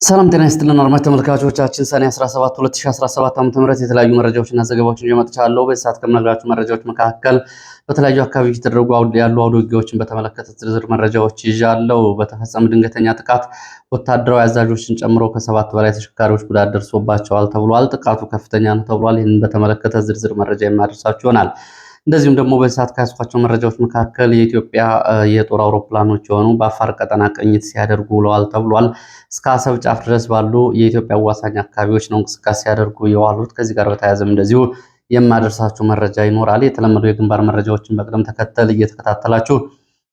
ሰላም ጤና ይስጥልን አድማጭ ተመልካቾቻችን ሰኔ 17 2017 ዓ.ም የተለያዩ መረጃዎችና ዘገባዎችን ይዤ መጥቻለሁ። በዚህ ሰዓት ከምነግራችሁ መረጃዎች መካከል በተለያዩ አካባቢዎች የተደረጉ ያሉ አውደ ውጊያዎችን በተመለከተ ዝርዝር መረጃዎች ይዣለሁ። በተፈጸመ ድንገተኛ ጥቃት ወታደራዊ አዛዦችን ጨምሮ ከሰባት በላይ ተሽከርካሪዎች ጉዳት ደርሶባቸዋል ተብሏል። ጥቃቱ ከፍተኛ ነው ተብሏል። ይህንን በተመለከተ ዝርዝር መረጃ የማደርሳችሁ ይሆናል። እንደዚሁም ደግሞ በዚህ ሰዓት ከያዝኳቸው መረጃዎች መካከል የኢትዮጵያ የጦር አውሮፕላኖች የሆኑ በአፋር ቀጠና ቅኝት ሲያደርጉ ውለዋል ተብሏል። እስከ አሰብ ጫፍ ድረስ ባሉ የኢትዮጵያ አዋሳኝ አካባቢዎች ነው እንቅስቃሴ ሲያደርጉ የዋሉት። ከዚህ ጋር በተያያዘም እንደዚሁ የማደርሳችሁ መረጃ ይኖራል። የተለመዱ የግንባር መረጃዎችን በቅደም ተከተል እየተከታተላችሁ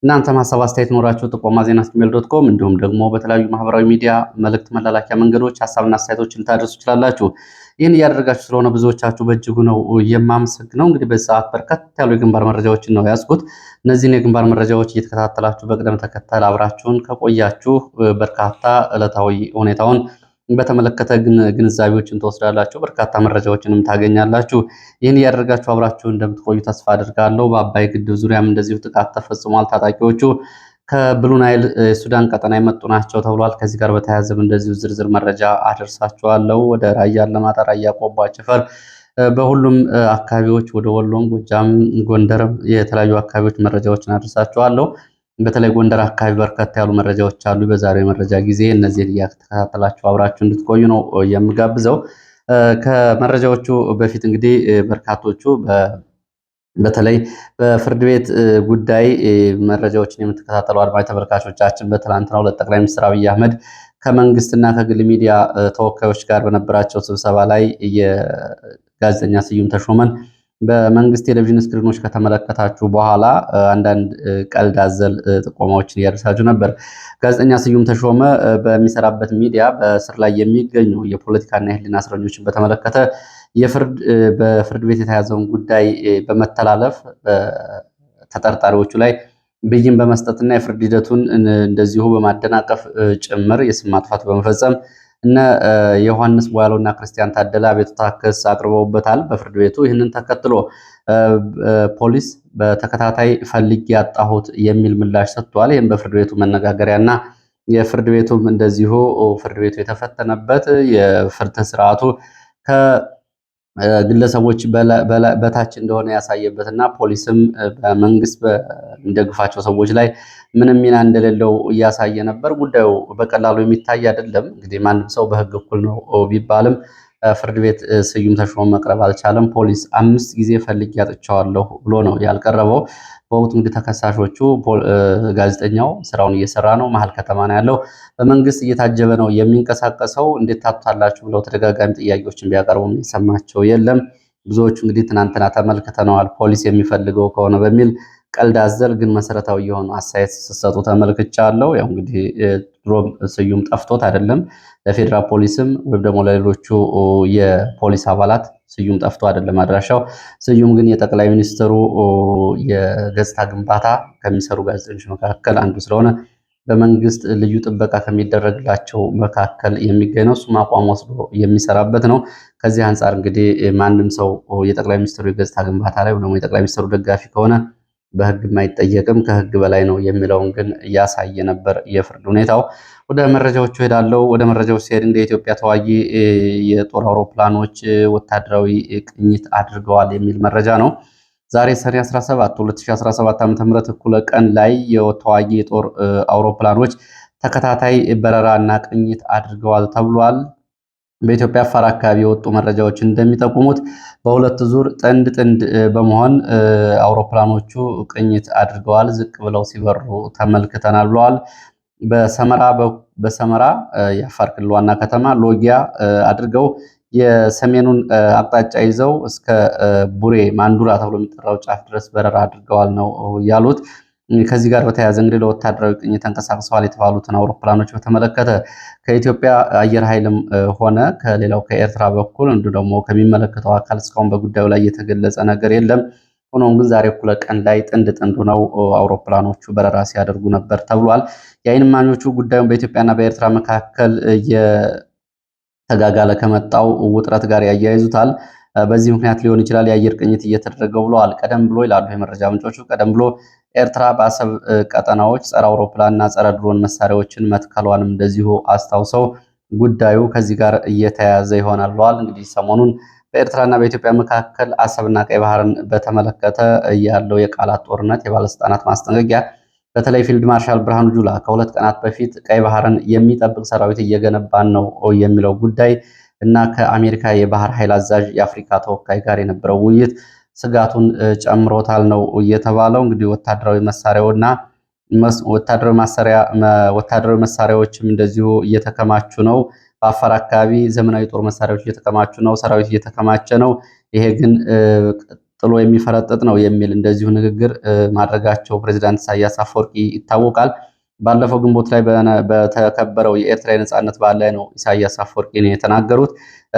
እናንተም ሀሳብ አስተያየት ኖራችሁ ጥቆማ ዜና ጂሜል ዶት ኮም እንዲሁም ደግሞ በተለያዩ ማህበራዊ ሚዲያ መልእክት መላላኪያ መንገዶች ሀሳብና አስተያየቶችን ልታደርሱ ትችላላችሁ። ይህን እያደረጋችሁ ስለሆነ ብዙዎቻችሁ በእጅጉ ነው የማመሰግነው። እንግዲህ በዚህ ሰዓት በርከት ያሉ የግንባር መረጃዎችን ነው ያዝኩት። እነዚህን የግንባር መረጃዎች እየተከታተላችሁ በቅደም ተከተል አብራችሁን ከቆያችሁ በርካታ ዕለታዊ ሁኔታውን በተመለከተ ግንዛቤዎችን ትወስዳላችሁ፣ በርካታ መረጃዎችንም ታገኛላችሁ። ይህን እያደረጋችሁ አብራችሁ እንደምትቆዩ ተስፋ አድርጋለሁ። በአባይ ግድብ ዙሪያም እንደዚሁ ጥቃት ተፈጽሟል። ታጣቂዎቹ ከብሉ ናይል ሱዳን ቀጠና የመጡ ናቸው ተብሏል። ከዚህ ጋር በተያያዘም እንደዚሁ ዝርዝር መረጃ አደርሳችኋለሁ። ወደ ራያ አላማጣ፣ ራያ ቆቦ፣ አቸፈር በሁሉም አካባቢዎች ወደ ወሎም፣ ጎጃም፣ ጎንደርም የተለያዩ አካባቢዎች መረጃዎችን አደርሳችኋለሁ። በተለይ ጎንደር አካባቢ በርከት ያሉ መረጃዎች አሉ። በዛሬው የመረጃ ጊዜ እነዚህን እያተከታተላችሁ አብራችሁ እንድትቆዩ ነው የምጋብዘው። ከመረጃዎቹ በፊት እንግዲህ በርካቶቹ በተለይ በፍርድ ቤት ጉዳይ መረጃዎችን የምትከታተሉ አድማጭ ተመልካቾቻችን በትናንትናው ዕለት ጠቅላይ ሚኒስትር አብይ አህመድ ከመንግስትና ከግል ሚዲያ ተወካዮች ጋር በነበራቸው ስብሰባ ላይ የጋዜጠኛ ስዩም ተሾመን በመንግስት ቴሌቪዥን ስክሪኖች ከተመለከታችሁ በኋላ አንዳንድ ቀልድ አዘል ጥቆማዎችን እያደረሳችሁ ነበር። ጋዜጠኛ ስዩም ተሾመ በሚሰራበት ሚዲያ በእስር ላይ የሚገኙ የፖለቲካና የሕሊና እስረኞችን በተመለከተ በፍርድ ቤት የተያዘውን ጉዳይ በመተላለፍ ተጠርጣሪዎቹ ላይ ብይን በመስጠትና የፍርድ ሂደቱን እንደዚሁ በማደናቀፍ ጭምር የስም ማጥፋት በመፈጸም እነ ዮሐንስ ቧያለውና ክርስቲያን ታደለ አቤቱታ ክስ አቅርበውበታል በፍርድ ቤቱ። ይህንን ተከትሎ ፖሊስ በተከታታይ ፈልጌ ያጣሁት የሚል ምላሽ ሰጥቷል። ይህም በፍርድ ቤቱ መነጋገሪያና የፍርድ ቤቱም እንደዚሁ ፍርድ ቤቱ የተፈተነበት የፍትህ ስርዓቱ ከግለሰቦች በታች እንደሆነ ያሳየበትና ፖሊስም በመንግስት በሚደግፋቸው ሰዎች ላይ ምንም ሚና እንደሌለው እያሳየ ነበር። ጉዳዩ በቀላሉ የሚታይ አይደለም። እንግዲህ ማንም ሰው በህግ እኩል ነው ቢባልም ፍርድ ቤት ስዩም ተሾመ መቅረብ አልቻለም። ፖሊስ 5 ጊዜ ፈልጌ አጥቻለሁ ብሎ ነው ያልቀረበው። በወቅቱ እንግዲህ ተከሳሾቹ ጋዜጠኛው ስራውን እየሰራ ነው፣ መሀል ከተማ ነው ያለው፣ በመንግስት እየታጀበ ነው የሚንቀሳቀሰው፣ እንዴት ታጡታላችሁ ብለው ተደጋጋሚ ጥያቄዎችን ቢያቀርቡም የሰማቸው የለም። ብዙዎቹ እንግዲህ ትናንትና ተመልክተነዋል ፖሊስ የሚፈልገው ከሆነ በሚል ቀልድ አዘል ግን መሰረታዊ የሆኑ አስተያየት ሲሰጡ ተመልክቻለሁ። ያው እንግዲህ ድሮም ስዩም ጠፍቶት አይደለም፣ ለፌዴራል ፖሊስም ወይም ደግሞ ለሌሎቹ የፖሊስ አባላት ስዩም ጠፍቶ አይደለም አድራሻው። ስዩም ግን የጠቅላይ ሚኒስትሩ የገጽታ ግንባታ ከሚሰሩ ጋዜጠኞች መካከል አንዱ ስለሆነ በመንግስት ልዩ ጥበቃ ከሚደረግላቸው መካከል የሚገኝ ነው። እሱም አቋም ወስዶ የሚሰራበት ነው። ከዚህ አንጻር እንግዲህ ማንም ሰው የጠቅላይ ሚኒስትሩ የገጽታ ግንባታ ላይ ወይም ደግሞ የጠቅላይ ሚኒስትሩ ደጋፊ ከሆነ በህግ የማይጠየቅም ከህግ በላይ ነው የሚለውን ግን እያሳየ ነበር የፍርድ ሁኔታው። ወደ መረጃዎቹ ሄዳለው። ወደ መረጃዎች ሲሄድ እንደ ኢትዮጵያ ተዋጊ የጦር አውሮፕላኖች ወታደራዊ ቅኝት አድርገዋል የሚል መረጃ ነው። ዛሬ ሰኔ 17 2017 ዓ.ም እኩለ ቀን ላይ የተዋጊ የጦር አውሮፕላኖች ተከታታይ በረራና ቅኝት አድርገዋል ተብሏል። በኢትዮጵያ አፋር አካባቢ የወጡ መረጃዎች እንደሚጠቁሙት በሁለት ዙር ጥንድ በመሆን አውሮፕላኖቹ ቅኝት አድርገዋል። ዝቅ ብለው ሲበሩ ተመልክተናል ብለዋል። በሰመራ የአፋር ክልል ዋና ከተማ ሎጊያ አድርገው የሰሜኑን አቅጣጫ ይዘው እስከ ቡሬ ማንዱራ ተብሎ የሚጠራው ጫፍ ድረስ በረራ አድርገዋል ነው ያሉት። ከዚህ ጋር በተያያዘ እንግዲህ ለወታደራዊ ቅኝት ተንቀሳቅሰዋል የተባሉትን አውሮፕላኖች በተመለከተ ከኢትዮጵያ አየር ኃይልም ሆነ ከሌላው ከኤርትራ በኩል እንዲሁ ደግሞ ከሚመለከተው አካል እስካሁን በጉዳዩ ላይ የተገለጸ ነገር የለም። ሆኖም ግን ዛሬ እኩለ ቀን ላይ ጥንድ ሆነው አውሮፕላኖቹ በረራ ሲያደርጉ ነበር ተብሏል። የዓይን እማኞቹ ጉዳዩን በኢትዮጵያና በኤርትራ መካከል የተጋጋለ ከመጣው ውጥረት ጋር ያያይዙታል። በዚህ ምክንያት ሊሆን ይችላል የአየር ቅኝት እየተደረገው ብለዋል። ቀደም ብሎ ይላሉ የመረጃ ምንጮቹ፣ ቀደም ብሎ ኤርትራ በአሰብ ቀጠናዎች ጸረ አውሮፕላንና ጸረ ድሮን መሳሪያዎችን መትከሏንም እንደዚሁ አስታውሰው ጉዳዩ ከዚህ ጋር እየተያያዘ ይሆናል ብለዋል። እንግዲህ ሰሞኑን በኤርትራና በኢትዮጵያ መካከል አሰብና ቀይ ባህርን በተመለከተ ያለው የቃላት ጦርነት፣ የባለስልጣናት ማስጠንቀቂያ፣ በተለይ ፊልድ ማርሻል ብርሃኑ ጁላ ከሁለት ቀናት በፊት ቀይ ባህርን የሚጠብቅ ሰራዊት እየገነባን ነው የሚለው ጉዳይ እና ከአሜሪካ የባህር ኃይል አዛዥ የአፍሪካ ተወካይ ጋር የነበረው ውይይት ስጋቱን ጨምሮታል ነው እየተባለው። እንግዲህ ወታደራዊ መሳሪያውና ወታደራዊ መሳሪያዎችም እንደዚሁ እየተከማቹ ነው። በአፋር አካባቢ ዘመናዊ ጦር መሳሪያዎች እየተከማቹ ነው፣ ሰራዊት እየተከማቸ ነው። ይሄ ግን ጥሎ የሚፈረጥጥ ነው የሚል እንደዚሁ ንግግር ማድረጋቸው ፕሬዚዳንት ኢሳያስ አፈወርቂ ይታወቃል። ባለፈው ግንቦት ላይ በተከበረው የኤርትራ የነጻነት በዓል ላይ ነው ኢሳያስ አፈወርቂ የተናገሩት።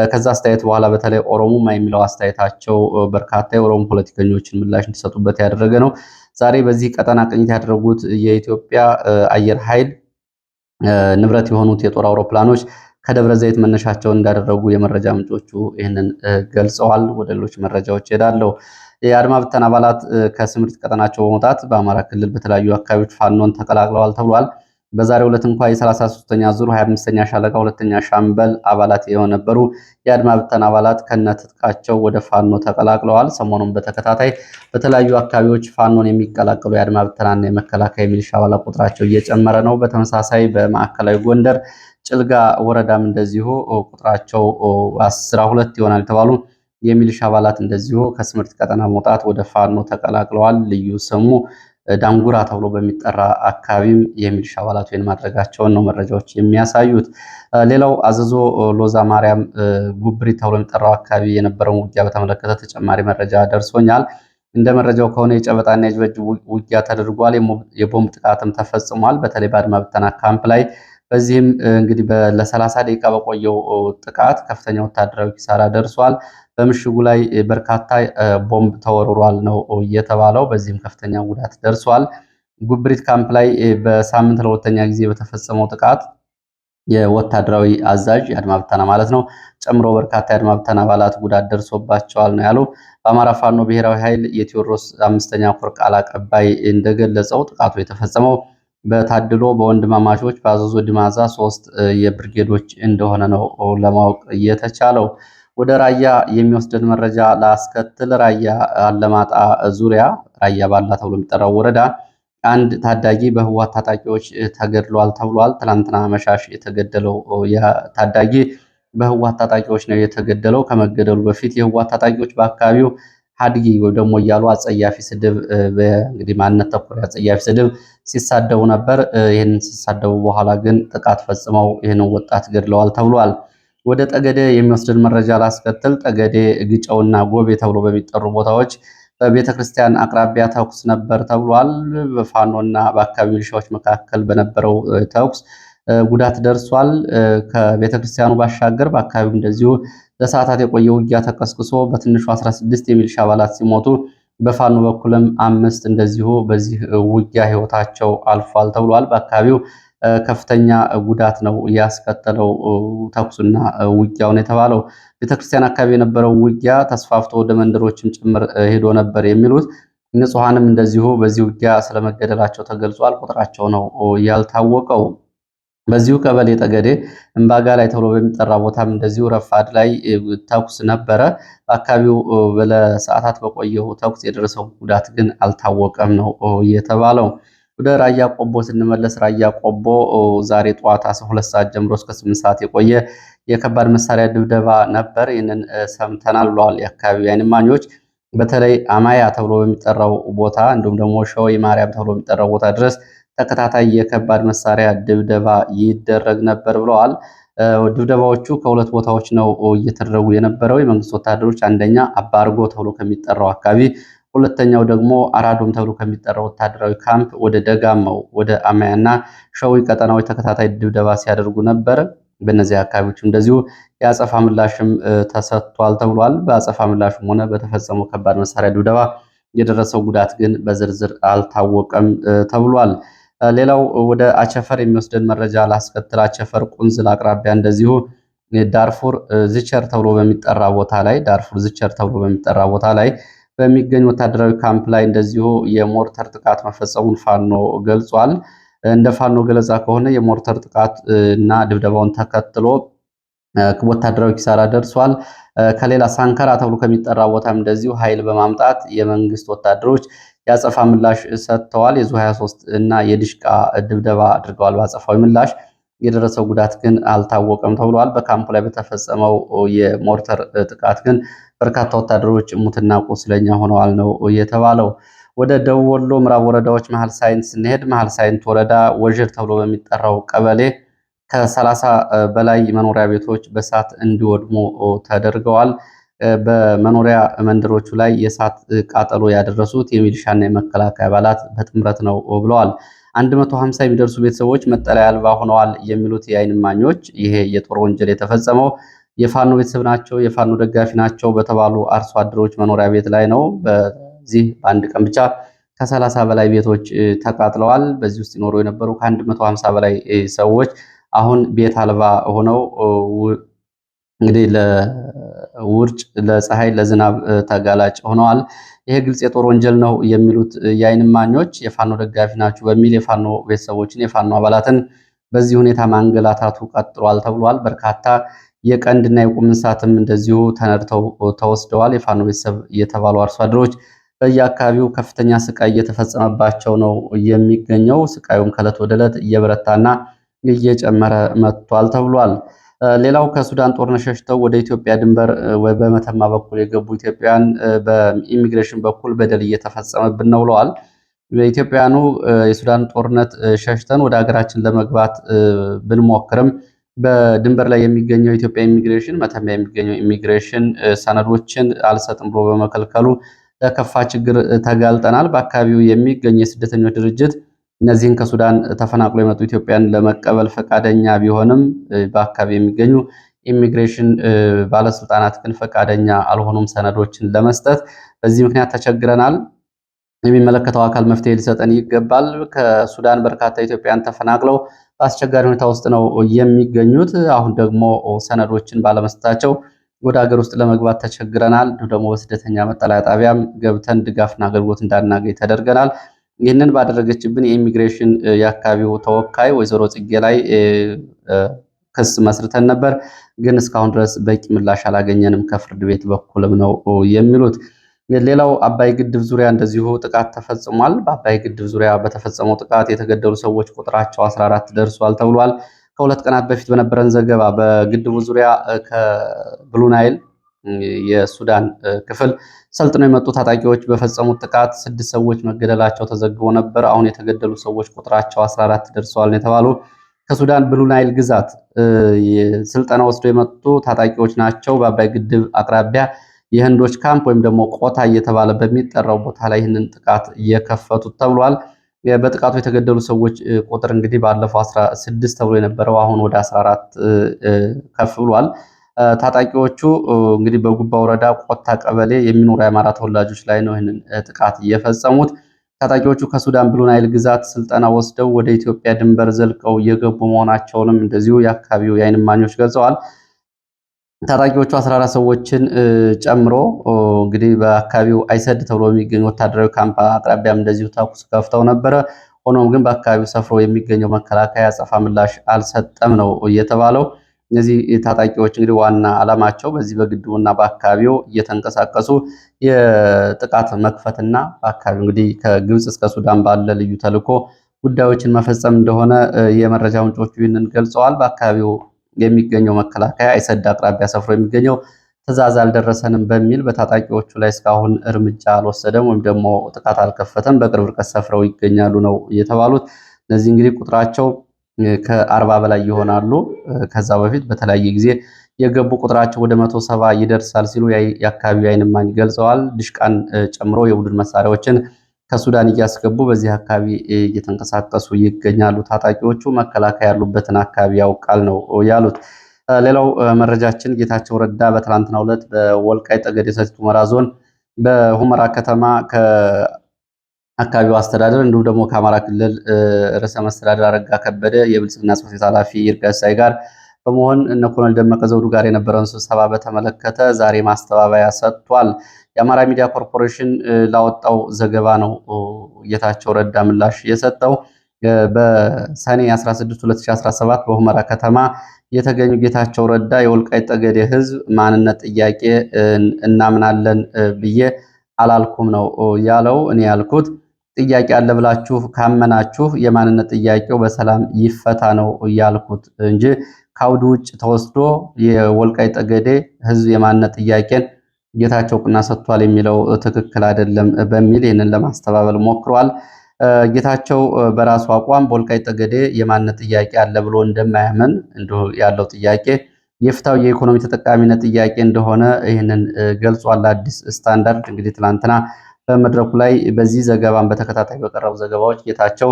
ከዛ አስተያየት በኋላ በተለይ ኦሮሞማ የሚለው አስተያየታቸው በርካታ የኦሮሞ ፖለቲከኞችን ምላሽ እንዲሰጡበት ያደረገ ነው። ዛሬ በዚህ ቀጠና ቅኝት ያደረጉት የኢትዮጵያ አየር ኃይል ንብረት የሆኑት የጦር አውሮፕላኖች ከደብረ ዘይት መነሻቸውን እንዳደረጉ የመረጃ ምንጮቹ ይህንን ገልጸዋል። ወደ ሌሎች መረጃዎች ሄዳለሁ። የአድማ ብተና አባላት ከስምሪት ቀጠናቸው በመውጣት በአማራ ክልል በተለያዩ አካባቢዎች ፋኖን ተቀላቅለዋል ተብሏል። በዛሬው ዕለት እንኳ የ33ኛ ዙር 25ኛ ሻለቃ ሁለተኛ ሻምበል አባላት የነበሩ የአድማ ብተና አባላት ከነትጥቃቸው ወደ ፋኖ ተቀላቅለዋል። ሰሞኑን በተከታታይ በተለያዩ አካባቢዎች ፋኖን የሚቀላቀሉ የአድማ ብተናና የመከላከያ ሚሊሻ አባላት ቁጥራቸው እየጨመረ ነው። በተመሳሳይ በማዕከላዊ ጎንደር ጭልጋ ወረዳም እንደዚሁ ቁጥራቸው 12 ይሆናል የተባሉ የሚሊሻ አባላት እንደዚሁ ከስምሪት ቀጠና መውጣት ወደ ፋኖ ተቀላቅለዋል። ልዩ ስሙ ዳንጉራ ተብሎ በሚጠራ አካባቢም የሚሊሻ አባላት ወይን ማድረጋቸውን ነው መረጃዎች የሚያሳዩት። ሌላው አዘዞ ሎዛ ማርያም ጉብሪ ተብሎ የሚጠራው አካባቢ የነበረውን ውጊያ በተመለከተ ተጨማሪ መረጃ ደርሶኛል። እንደ መረጃው ከሆነ የጨበጣና የጅበጅ ውጊያ ተደርጓል። የቦምብ ጥቃትም ተፈጽሟል፣ በተለይ በአድማ ብተና ካምፕ ላይ። በዚህም እንግዲህ ለ30 ደቂቃ በቆየው ጥቃት ከፍተኛ ወታደራዊ ኪሳራ ደርሷል። በምሽጉ ላይ በርካታ ቦምብ ተወርሯል ነው እየተባለው። በዚህም ከፍተኛ ጉዳት ደርሷል። ጉብሪት ካምፕ ላይ በሳምንት ለሁለተኛ ጊዜ በተፈጸመው ጥቃት የወታደራዊ አዛዥ የአድማ ብተና ማለት ነው ጨምሮ በርካታ የአድማ ብተና አባላት ጉዳት ደርሶባቸዋል ነው ያሉ። በአማራ ፋኖ ብሔራዊ ኃይል የቴዎድሮስ 5ኛ ኮር ቃል አቀባይ እንደገለጸው ጥቃቱ የተፈጸመው በታድሎ በወንድማማቾች በአዘዞ ድማዛ 3 የብርጌዶች እንደሆነ ነው ለማወቅ የተቻለው። ወደ ራያ የሚወስደን መረጃ ላስከትል። ራያ አለማጣ ዙሪያ ራያ ባላ ተብሎ የሚጠራው ወረዳ አንድ ታዳጊ በህወሓት ታጣቂዎች ተገድሏል ተብሏል። ትናንትና መሻሽ የተገደለው ታዳጊ በህወሓት ታጣቂዎች ነው የተገደለው። ከመገደሉ በፊት የህወሓት ታጣቂዎች በአካባቢው ሀድጊ ወይ ደግሞ እያሉ አጸያፊ ስድብ እንግዲህ ማንነት ተኮር አጸያፊ ስድብ ሲሳደቡ ነበር። ይህን ሲሳደቡ በኋላ ግን ጥቃት ፈጽመው ይህን ወጣት ገድለዋል ተብሏል። ወደ ጠገዴ የሚወስድን መረጃ ላስከትል። ጠገዴ ግጨውና ጎቤ ተብሎ በሚጠሩ ቦታዎች በቤተክርስቲያን አቅራቢያ ተኩስ ነበር ተብሏል። በፋኖና በአካባቢ ሚሊሻዎች መካከል በነበረው ተኩስ ጉዳት ደርሷል። ከቤተክርስቲያኑ ባሻገር በአካባቢው እንደዚሁ ለሰዓታት የቆየ ውጊያ ተቀስቅሶ በትንሹ 16 የሚሊሻ አባላት ሲሞቱ በፋኖ በኩልም 5 እንደዚሁ በዚህ ውጊያ ህይወታቸው አልፏል ተብሏል። በአካባቢው ከፍተኛ ጉዳት ነው ያስከተለው ተኩሱና ውጊያውን የተባለው። ቤተክርስቲያን አካባቢ የነበረው ውጊያ ተስፋፍቶ ወደ መንደሮችም ጭምር ሄዶ ነበር የሚሉት ንጹሐንም እንደዚሁ በዚህ ውጊያ ስለመገደላቸው ተገልጿል። ቁጥራቸው ነው ያልታወቀው። በዚሁ ቀበሌ ጠገዴ እምባጋ ላይ ተብሎ በሚጠራ ቦታም እንደዚሁ ረፋድ ላይ ተኩስ ነበረ። በአካባቢው ለሰዓታት በቆየው ተኩስ የደረሰው ጉዳት ግን አልታወቀም ነው የተባለው። ወደ ራያ ቆቦ ስንመለስ ራያ ቆቦ ዛሬ ጠዋት 12 ሰዓት ጀምሮ እስከ 8 ሰዓት የቆየ የከባድ መሳሪያ ድብደባ ነበር። ይህንን ሰምተናል ብለዋል የአካባቢው ዓይን እማኞች። በተለይ አማያ ተብሎ በሚጠራው ቦታ እንዲሁም ደግሞ ሸወይ ማርያም ተብሎ በሚጠራው ቦታ ድረስ ተከታታይ የከባድ መሳሪያ ድብደባ ይደረግ ነበር ብለዋል። ድብደባዎቹ ከሁለት ቦታዎች ነው እየተደረጉ የነበረው። የመንግስት ወታደሮች አንደኛ አባርጎ ተብሎ ከሚጠራው አካባቢ፣ ሁለተኛው ደግሞ አራዶም ተብሎ ከሚጠራው ወታደራዊ ካምፕ ወደ ደጋማው ወደ አማያና ሸዊ ቀጠናዎች ተከታታይ ድብደባ ሲያደርጉ ነበር። በእነዚህ አካባቢዎች እንደዚሁ የአጸፋ ምላሽም ተሰጥቷል ተብሏል። በአጸፋ ምላሽም ሆነ በተፈጸመው ከባድ መሳሪያ ድብደባ የደረሰው ጉዳት ግን በዝርዝር አልታወቀም ተብሏል። ሌላው ወደ አቸፈር የሚወስደን መረጃ ላስከትል። አቸፈር ቁንዝል አቅራቢያ እንደዚሁ ዳርፉር ዝቸር ተብሎ በሚጠራ ቦታ ላይ በሚገኝ ወታደራዊ ካምፕ ላይ እንደዚሁ የሞርተር ጥቃት መፈጸሙን ፋኖ ገልጿል። እንደ ፋኖ ገለጻ ከሆነ የሞርተር ጥቃት እና ድብደባውን ተከትሎ ወታደራዊ ኪሳራ ደርሷል። ከሌላ ሳንከራ ተብሎ ከሚጠራ ቦታም እንደዚሁ ኃይል በማምጣት የመንግስት ወታደሮች ያጸፋ ምላሽ ሰጥተዋል። የዙ 23 እና የድሽቃ ድብደባ አድርገዋል። በአጸፋዊ ምላሽ የደረሰው ጉዳት ግን አልታወቀም ተብሏል። በካምፑ ላይ በተፈጸመው የሞርተር ጥቃት ግን በርካታ ወታደሮች ሙትና ቁስለኛ ሆነዋል ነው የተባለው። ወደ ደቡብ ወሎ ምዕራብ ወረዳዎች መሀል ሳይንት ስንሄድ መሀል ሳይንት ወረዳ ወዥር ተብሎ በሚጠራው ቀበሌ ከ30 በላይ መኖሪያ ቤቶች በእሳት እንዲወድሙ ተደርገዋል። በመኖሪያ መንደሮቹ ላይ የእሳት ቃጠሎ ያደረሱት የሚሊሻና የመከላከያ አባላት በጥምረት ነው ብለዋል። 150 የሚደርሱ ቤተሰቦች መጠለያ አልባ ሆነዋል የሚሉት የዓይን እማኞች ይሄ የጦር ወንጀል የተፈጸመው የፋኖ ቤተሰብ ናቸው፣ የፋኖ ደጋፊ ናቸው በተባሉ አርሶ አደሮች መኖሪያ ቤት ላይ ነው። በዚህ በአንድ ቀን ብቻ ከ30 በላይ ቤቶች ተቃጥለዋል። በዚህ ውስጥ ይኖሩ የነበሩ ከ150 በላይ ሰዎች አሁን ቤት አልባ ሆነው እንግዲህ ለውርጭ፣ ለፀሐይ፣ ለዝናብ ተጋላጭ ሆነዋል። ይሄ ግልጽ የጦር ወንጀል ነው የሚሉት የዓይን እማኞች የፋኖ ደጋፊ ናቸው በሚል የፋኖ ቤተሰቦችን የፋኖ አባላትን በዚህ ሁኔታ ማንገላታቱ ቀጥሏል ተብሏል። በርካታ የቀንድና የቁም እንስሳትም እንደዚሁ ተነድተው ተወስደዋል። የፋኖ ቤተሰብ የተባሉ አርሶ አደሮች በየአካባቢው ከፍተኛ ስቃይ እየተፈጸመባቸው ነው የሚገኘው። ስቃዩም ከዕለት ወደ ዕለት እየበረታና እየጨመረ መጥቷል ተብሏል። ሌላው ከሱዳን ጦርነት ሸሽተው ወደ ኢትዮጵያ ድንበር በመተማ በኩል የገቡ ኢትዮጵያውያን በኢሚግሬሽን በኩል በደል እየተፈጸመብን ነው ብለዋል። በኢትዮጵያውያኑ የሱዳን ጦርነት ሸሽተን ወደ ሀገራችን ለመግባት ብንሞክርም በድንበር ላይ የሚገኘው ኢትዮጵያ ኢሚግሬሽን መተማ የሚገኘው ኢሚግሬሽን ሰነዶችን አልሰጥም ብሎ በመከልከሉ ለከፋ ችግር ተጋልጠናል። በአካባቢው የሚገኝ የስደተኞች ድርጅት እነዚህን ከሱዳን ተፈናቅሎ የመጡ ኢትዮጵያን ለመቀበል ፈቃደኛ ቢሆንም በአካባቢ የሚገኙ ኢሚግሬሽን ባለስልጣናት ግን ፈቃደኛ አልሆኑም ሰነዶችን ለመስጠት። በዚህ ምክንያት ተቸግረናል። የሚመለከተው አካል መፍትሄ ሊሰጠን ይገባል። ከሱዳን በርካታ ኢትዮጵያን ተፈናቅለው በአስቸጋሪ ሁኔታ ውስጥ ነው የሚገኙት። አሁን ደግሞ ሰነዶችን ባለመስጠታቸው ወደ ሀገር ውስጥ ለመግባት ተቸግረናል። ደግሞ በስደተኛ መጠለያ ጣቢያም ገብተን ድጋፍና አገልግሎት እንዳናገኝ ተደርገናል። ይህንን ባደረገችብን የኢሚግሬሽን የአካባቢው ተወካይ ወይዘሮ ጽጌ ላይ ክስ መስርተን ነበር፣ ግን እስካሁን ድረስ በቂ ምላሽ አላገኘንም ከፍርድ ቤት በኩልም ነው የሚሉት። ሌላው አባይ ግድብ ዙሪያ እንደዚሁ ጥቃት ተፈጽሟል። በአባይ ግድብ ዙሪያ በተፈጸመው ጥቃት የተገደሉ ሰዎች ቁጥራቸው 14 ደርሷል ተብሏል። ከሁለት ቀናት በፊት በነበረን ዘገባ በግድቡ ዙሪያ ከብሉ ናይል የሱዳን ክፍል ሰልጥነው የመጡ ታጣቂዎች በፈጸሙት ጥቃት 6 ሰዎች መገደላቸው ተዘግቦ ነበር። አሁን የተገደሉ ሰዎች ቁጥራቸው 14 ደርሰዋል የተባሉ ከሱዳን ብሉ ናይል ግዛት ስልጠና ወስደው የመጡ ታጣቂዎች ናቸው። በአባይ ግድብ አቅራቢያ የህንዶች ካምፕ ወይም ደግሞ ቆታ እየተባለ በሚጠራው ቦታ ላይ ይህንን ጥቃት እየከፈቱት ተብሏል። በጥቃቱ የተገደሉ ሰዎች ቁጥር እንግዲህ ባለፈው 16 ተብሎ የነበረው አሁን ወደ 14 ከፍ ብሏል። ታጣቂዎቹ እንግዲህ በጉባ ወረዳ ቆታ ቀበሌ የሚኖሩ የአማራ ተወላጆች ላይ ነው ይህንን ጥቃት እየፈጸሙት። ታጣቂዎቹ ከሱዳን ብሉ ናይል ግዛት ስልጠና ወስደው ወደ ኢትዮጵያ ድንበር ዘልቀው እየገቡ መሆናቸውንም እንደዚሁ የአካባቢው የዓይን እማኞች ገልጸዋል። ታጣቂዎቹ 14 ሰዎችን ጨምሮ እንግዲህ በአካባቢው አይሰድ ተብሎ የሚገኝ ወታደራዊ ካምፕ አቅራቢያም እንደዚሁ ተኩስ ከፍተው ነበረ። ሆኖም ግን በአካባቢው ሰፍሮ የሚገኘው መከላከያ አጸፋ ምላሽ አልሰጠም ነው የተባለው። እነዚህ ታጣቂዎች እንግዲህ ዋና ዓላማቸው በዚህ በግድቡና በአካባቢው እየተንቀሳቀሱ የጥቃት መክፈትና በአካባቢው እንግዲህ ከግብፅ እስከ ሱዳን ባለ ልዩ ተልዕኮ ጉዳዮችን መፈጸም እንደሆነ የመረጃ ምንጮቹ ይህንን ገልጸዋል። በአካባቢው የሚገኘው መከላከያ አይሰድ አቅራቢያ ሰፍሮ የሚገኘው ትዕዛዝ አልደረሰንም በሚል በታጣቂዎቹ ላይ እስካሁን እርምጃ አልወሰደም ወይም ደግሞ ጥቃት አልከፈተም። በቅርብ ርቀት ሰፍረው ይገኛሉ ነው የተባሉት። እነዚህ እንግዲህ ቁጥራቸው ከ40 በላይ ይሆናሉ። ከዛ በፊት በተለያየ ጊዜ የገቡ ቁጥራቸው ወደ 170 ይደርሳል ሲሉ የአካባቢው የዓይን እማኝ ገልጸዋል። ድሽቃን ጨምሮ የቡድን መሳሪያዎችን ከሱዳን እያስገቡ በዚህ አካባቢ እየተንቀሳቀሱ ይገኛሉ። ታጣቂዎቹ መከላከያ ያሉበትን አካባቢ ያውቃል ነው ያሉት። ሌላው መረጃችን ጌታቸው ረዳ በትናንትናው ዕለት በወልቃይት ጠገዴ ሰቲት ሁመራ ዞን በሁመራ ከተማ ከአካባቢው አስተዳደር እንዲሁም ደግሞ ከአማራ ክልል ርዕሰ መስተዳደር አረጋ ከበደ የብልጽግና ጽሕፈት ቤት ኃላፊ ይርጋ ሲሳይ ጋር በመሆን እነ ኮሎኔል ደመቀ ዘውዱ ጋር የነበረውን ስብሰባ በተመለከተ ዛሬ ማስተባበያ ሰጥቷል። የአማራ ሚዲያ ኮርፖሬሽን ላወጣው ዘገባ ነው ጌታቸው ረዳ ምላሽ የሰጠው። በሰኔ 16 2017 በሁመራ ከተማ የተገኙ ጌታቸው ረዳ የወልቃይት ጠገዴ ህዝብ ማንነት ጥያቄ እናምናለን ብዬ አላልኩም ነው ያለው። እኔ ያልኩት ጥያቄ አለ ብላችሁ ካመናችሁ የማንነት ጥያቄው በሰላም ይፈታ ነው ያልኩት እንጂ ከአውዱ ውጭ ተወስዶ የወልቃይት ጠገዴ ህዝብ የማንነት ጥያቄን ጌታቸው እውቅና ሰጥቷል የሚለው ትክክል አይደለም በሚል ይህንን ለማስተባበል ሞክሯል። ጌታቸው በራሱ አቋም በወልቃይት ጠገዴ የማንነት ጥያቄ አለ ብሎ እንደማያምን እንዲሁ ያለው ጥያቄ የፍትሃዊ የኢኮኖሚ ተጠቃሚነት ጥያቄ እንደሆነ ይህንን ገልጿል። አዲስ ስታንዳርድ እንግዲህ ትላንትና በመድረኩ ላይ በዚህ ዘገባን በተከታታይ በቀረቡ ዘገባዎች ጌታቸው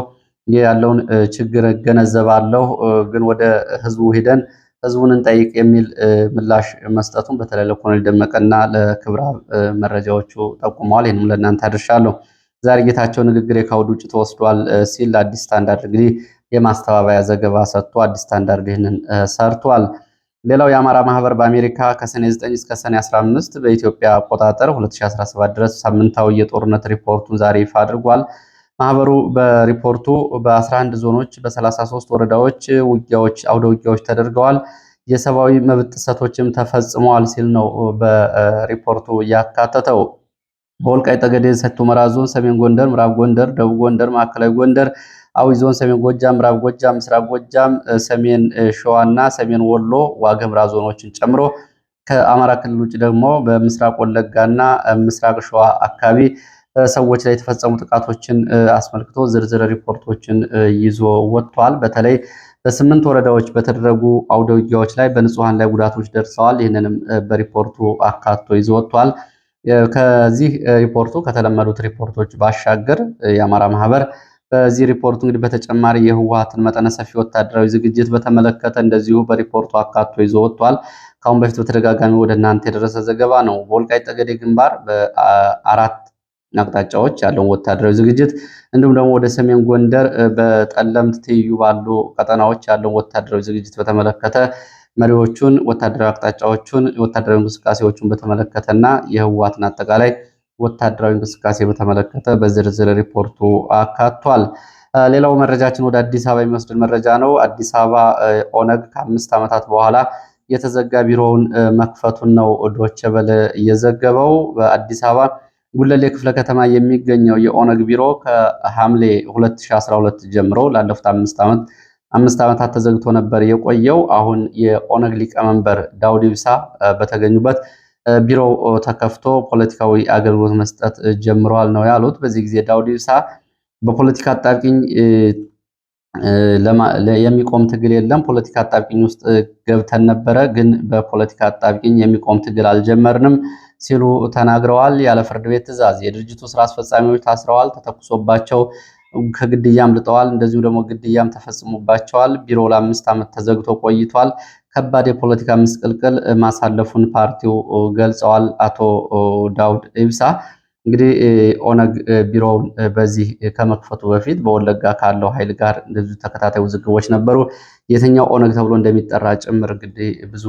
ያለውን ችግር እገነዘባለሁ፣ ግን ወደ ህዝቡ ሂደን ህዝቡን እንጠይቅ የሚል ምላሽ መስጠቱን በተለይ ለኮሎኔል ደመቀና ለክብረ መረጃዎቹ ጠቁመዋል። ይህንም ለእናንተ አድርሻለሁ። ዛሬ ጌታቸው ንግግር ከአውድ ውጭ ተወስዷል ሲል አዲስ ስታንዳርድ እንግዲህ የማስተባበያ ዘገባ ሰጥቶ አዲስ ስታንዳርድ ይህንን ሰርቷል። ሌላው የአማራ ማህበር በአሜሪካ ከሰኔ 9 እስከ ሰኔ 15 በኢትዮጵያ አቆጣጠር 2017 ድረስ ሳምንታዊ የጦርነት ሪፖርቱን ዛሬ ይፋ አድርጓል። ማህበሩ በሪፖርቱ በ11 ዞኖች በ33 ወረዳዎች አውደ ውጊያዎች ተደርገዋል፣ የሰብአዊ መብት ጥሰቶችም ተፈጽመዋል ሲል ነው በሪፖርቱ ያካተተው። በወልቃይት ጠገዴ ሰቲት ሁመራ ዞን ሰሜን ጎንደር፣ ምዕራብ ጎንደር፣ ደቡብ ጎንደር፣ ማዕከላዊ ጎንደር፣ አዊ ዞን ሰሜን ጎጃም፣ ምዕራብ ጎጃም፣ ምስራቅ ጎጃም፣ ሰሜን ሸዋና ሰሜን ወሎ ዋግኽምራ ዞኖችን ጨምሮ ከአማራ ክልል ውጭ ደግሞ በምስራቅ ወለጋና ምስራቅ ሸዋ አካባቢ ሰዎች ላይ የተፈጸሙ ጥቃቶችን አስመልክቶ ዝርዝር ሪፖርቶችን ይዞ ወጥቷል። በተለይ በ8 ወረዳዎች በተደረጉ አውደ ውጊያዎች ላይ በንጹሃን ላይ ጉዳቶች ደርሰዋል። ይህንንም በሪፖርቱ አካቶ ይዞ ወጥቷል። ከዚህ ሪፖርቱ ከተለመዱት ሪፖርቶች ባሻገር የአማራ ማህበር በዚህ ሪፖርቱ እንግዲህ በተጨማሪ የህወሓትን መጠነ ሰፊ ወታደራዊ ዝግጅት በተመለከተ እንደዚሁ በሪፖርቱ አካቶ ይዞ ወጥቷል። ከአሁን በፊት በተደጋጋሚ ወደ እናንተ የደረሰ ዘገባ ነው። በወልቃይት ጠገዴ ግንባር በ4 አቅጣጫዎች ያለውን ወታደራዊ ዝግጅት እንዲሁም ደግሞ ወደ ሰሜን ጎንደር በጠለምት ትይዩ ባሉ ቀጠናዎች ያለውን ወታደራዊ ዝግጅት በተመለከተ መሪዎቹን፣ ወታደራዊ አቅጣጫዎቹን፣ ወታደራዊ እንቅስቃሴዎቹን በተመለከተና የህወሓትን አጠቃላይ ወታደራዊ እንቅስቃሴ በተመለከተ በዝርዝር ሪፖርቱ አካቷል። ሌላው መረጃችን ወደ አዲስ አበባ የሚወስድን መረጃ ነው። አዲስ አበባ ኦነግ ከ5 ዓመታት በኋላ የተዘጋ ቢሮውን መክፈቱን ነው ዶቼ ቬለ እየዘገበው። በአዲስ አበባ ጉለሌ ክፍለ ከተማ የሚገኘው የኦነግ ቢሮ ከሐምሌ 2012 ጀምሮ ላለፉት 5 ዓመታት ተዘግቶ ነበር የቆየው። አሁን የኦነግ ሊቀመንበር ዳውድ ኢብሳ በተገኙበት ቢሮው ተከፍቶ ፖለቲካዊ አገልግሎት መስጠት ጀምረዋል ነው ያሉት። በዚህ ጊዜ ዳውድ ኢብሳ በፖለቲካ አጣብቂኝ የሚቆም ትግል የለም፣ ፖለቲካ አጣብቂኝ ውስጥ ገብተን ነበረ፣ ግን በፖለቲካ አጣብቂኝ የሚቆም ትግል አልጀመርንም ሲሉ ተናግረዋል። ያለ ፍርድ ቤት ትዕዛዝ የድርጅቱ ስራ አስፈጻሚዎች ታስረዋል፣ ተተኩሶባቸው ከግድያ አምልጠዋል፣ እንደዚሁ ደግሞ ግድያም ተፈጽሞባቸዋል። ቢሮው ለ5 ዓመት ተዘግቶ ቆይቷል። ከባድ የፖለቲካ ምስቅልቅል ማሳለፉን ፓርቲው ገልጸዋል። አቶ ዳውድ ኢብሳ እንግዲህ ኦነግ ቢሮውን በዚህ ከመክፈቱ በፊት በወለጋ ካለው ኃይል ጋር እንደዚሁ ተከታታይ ውዝግቦች ነበሩ። የትኛው ኦነግ ተብሎ እንደሚጠራ ጭምር እንግዲህ ብዙ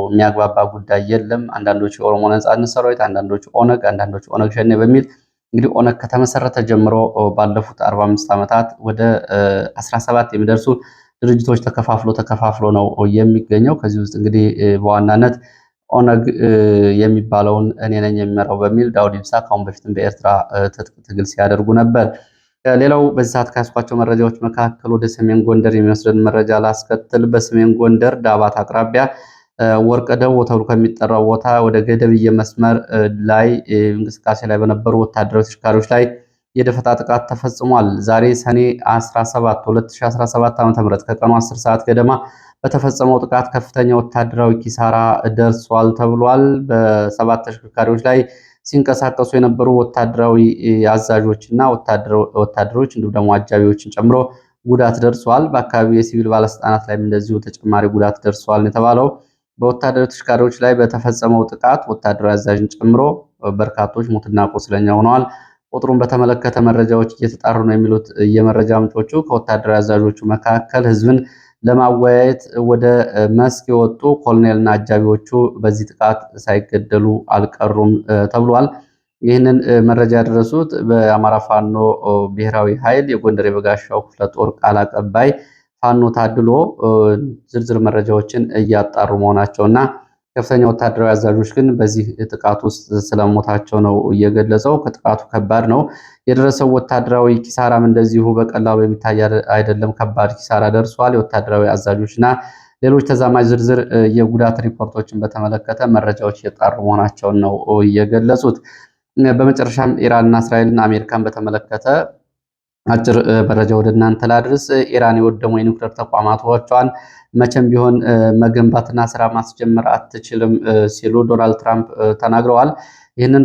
የሚያግባባ ጉዳይ የለም። አንዳንዶቹ የኦሮሞ ነጻነት ሰራዊት፣ አንዳንዶቹ ኦነግ፣ አንዳንዶቹ ኦነግ ሸኔ በሚል እንግዲህ ኦነግ ከተመሰረተ ጀምሮ ባለፉት 45 ዓመታት ወደ 17 የሚደርሱ ድርጅቶች ተከፋፍሎ ነው የሚገኘው። ከዚህ ውስጥ እንግዲህ በዋናነት ኦነግ የሚባለውን እኔ ነኝ የሚመራው በሚል ዳውድ ኢብሳ ከአሁን በፊትም በኤርትራ ትጥቅ ትግል ሲያደርጉ ነበር። ሌላው በዚህ ሰዓት ካስኳቸው መረጃዎች መካከል ወደ ሰሜን ጎንደር የሚወስደን መረጃ ላስከትል። በሰሜን ጎንደር ዳባት አቅራቢያ ወርቀ ደቦ ተብሎ ከሚጠራው ቦታ ወደ ገደብዬ መስመር ላይ እንቅስቃሴ ላይ በነበሩ ወታደራዊ ተሽከርካሪዎች ላይ የደፈጣ ጥቃት ተፈጽሟል። ዛሬ ሰኔ 17 2017 ዓ.ም ከቀኑ 10 ሰዓት ገደማ በተፈጸመው ጥቃት ከፍተኛ ወታደራዊ ኪሳራ ደርሷል ተብሏል። በ7 ተሽከርካሪዎች ላይ ሲንቀሳቀሱ የነበሩ ወታደራዊ አዛዦች እና ወታደሮች እንዲሁም ደግሞ አጃቢዎችን ጨምሮ ጉዳት ደርሷል። በአካባቢው የሲቪል ባለስልጣናት ላይም እንደዚሁ ተጨማሪ ጉዳት ደርሷል የተባለው በወታደራዊ ተሽከርካሪዎች ላይ በተፈጸመው ጥቃት ወታደራዊ አዛዥን ጨምሮ በርካቶች ሙትና ቁስለኛ ሆነዋል። ቁጥሩን በተመለከተ መረጃዎች እየተጣሩ ነው የሚሉት የመረጃ ምንጮቹ ከወታደራዊ አዛዦቹ መካከል ህዝብን ለማወያየት ወደ መስክ የወጡ ኮሎኔልና አጃቢዎቹ በዚህ ጥቃት ሳይገደሉ አልቀሩም ተብሏል። ይህንን መረጃ ያደረሱት በአማራ ፋኖ ብሔራዊ ኃይል የጎንደር የበጋሻው ክፍለ ጦር ቃል አቀባይ ፋኖ ታድሎ ዝርዝር መረጃዎችን እያጣሩ መሆናቸውና ከፍተኛ ወታደራዊ አዛዦች ግን በዚህ ጥቃት ውስጥ ስለሞታቸው ነው እየገለጸው። ከጥቃቱ ከባድ ነው የደረሰው ወታደራዊ ኪሳራም እንደዚሁ በቀላሉ የሚታይ አይደለም። ከባድ ኪሳራ ደርሷል። የወታደራዊ አዛዦችና ሌሎች ተዛማጅ ዝርዝር የጉዳት ሪፖርቶችን በተመለከተ መረጃዎች እየጣሩ መሆናቸውን ነው እየገለጹት። በመጨረሻም ኢራንና እስራኤልና አሜሪካን በተመለከተ አጭር መረጃ ወደ እናንተ ላድርስ። ኢራን የወደሙ የኒውክሌር ተቋማቶቿን መቼም ቢሆን መገንባትና ስራ ማስጀመር አትችልም ሲሉ ዶናልድ ትራምፕ ተናግረዋል። ይህንን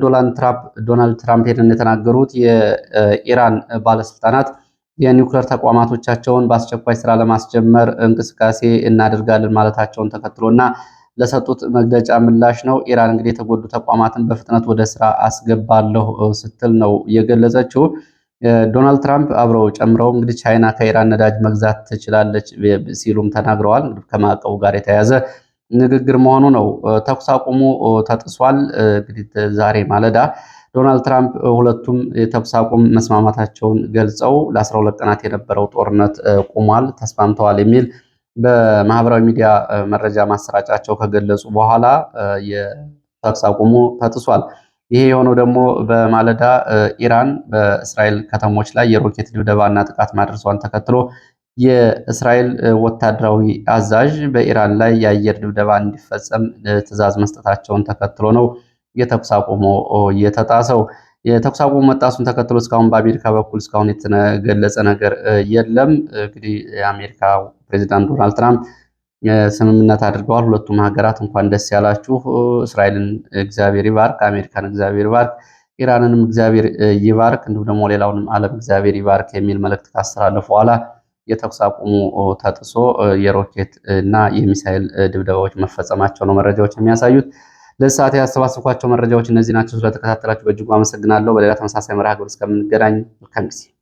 ዶናልድ ትራምፕ የተናገሩት የኢራን ባለስልጣናት የኒውክሌር ተቋማቶቻቸውን በአስቸኳይ ስራ ለማስጀመር እንቅስቃሴ እናደርጋለን ማለታቸውን ተከትሎና ለሰጡት መግለጫ ምላሽ ነው። ኢራን እንግዲህ የተጎዱ ተቋማትን በፍጥነት ወደ ስራ አስገባለሁ ስትል ነው የገለጸችው። ዶናልድ ትራምፕ አብረው ጨምረው እንግዲህ ቻይና ከኢራን ነዳጅ መግዛት ትችላለች ሲሉም ተናግረዋል። ከማዕቀቡ ጋር የተያያዘ ንግግር መሆኑ ነው። ተኩስ አቁሙ ተጥሷል። እንግዲህ ዛሬ ማለዳ ዶናልድ ትራምፕ ሁለቱም የተኩስ አቁም መስማማታቸውን ገልጸው ለ12 ቀናት የነበረው ጦርነት ቆሟል፣ ተስማምተዋል የሚል በማህበራዊ ሚዲያ መረጃ ማሰራጫቸው ከገለጹ በኋላ የተኩስ አቁሙ ተጥሷል። ይሄ የሆነው ደግሞ በማለዳ ኢራን በእስራኤል ከተሞች ላይ የሮኬት ድብደባና ጥቃት ማድረሷን ተከትሎ የእስራኤል ወታደራዊ አዛዥ በኢራን ላይ የአየር ድብደባ እንዲፈጸም ትዕዛዝ መስጠታቸውን ተከትሎ ነው የተኩስ አቁሙ የተጣሰው። የተኩስ አቁሙ መጣሱን ተከትሎ እስካሁን በአሜሪካ በኩል እስካሁን የተገለጸ ነገር የለም። እንግዲህ የአሜሪካ ፕሬዚዳንት ዶናልድ ትራምፕ ስምምነት አድርገዋል። ሁለቱም ሀገራት እንኳን ደስ ያላችሁ፣ እስራኤልን እግዚአብሔር ይባርክ፣ አሜሪካን እግዚአብሔር ይባርክ፣ ኢራንንም እግዚአብሔር ይባርክ፣ እንዲሁም ደግሞ ሌላውንም ዓለም እግዚአብሔር ይባርክ የሚል መልእክት ካስተላለፉ በኋላ የተኩስ አቁሙ ተጥሶ የሮኬት እና የሚሳኤል ድብደባዎች መፈጸማቸው ነው መረጃዎች የሚያሳዩት። ለዚህ ሰዓት ያሰባሰብኳቸው መረጃዎች እነዚህ ናቸው። ስለተከታተላችሁ በእጅጉ አመሰግናለሁ። በሌላ ተመሳሳይ መርሃ ግብር እስከምንገናኝ መልካም ጊዜ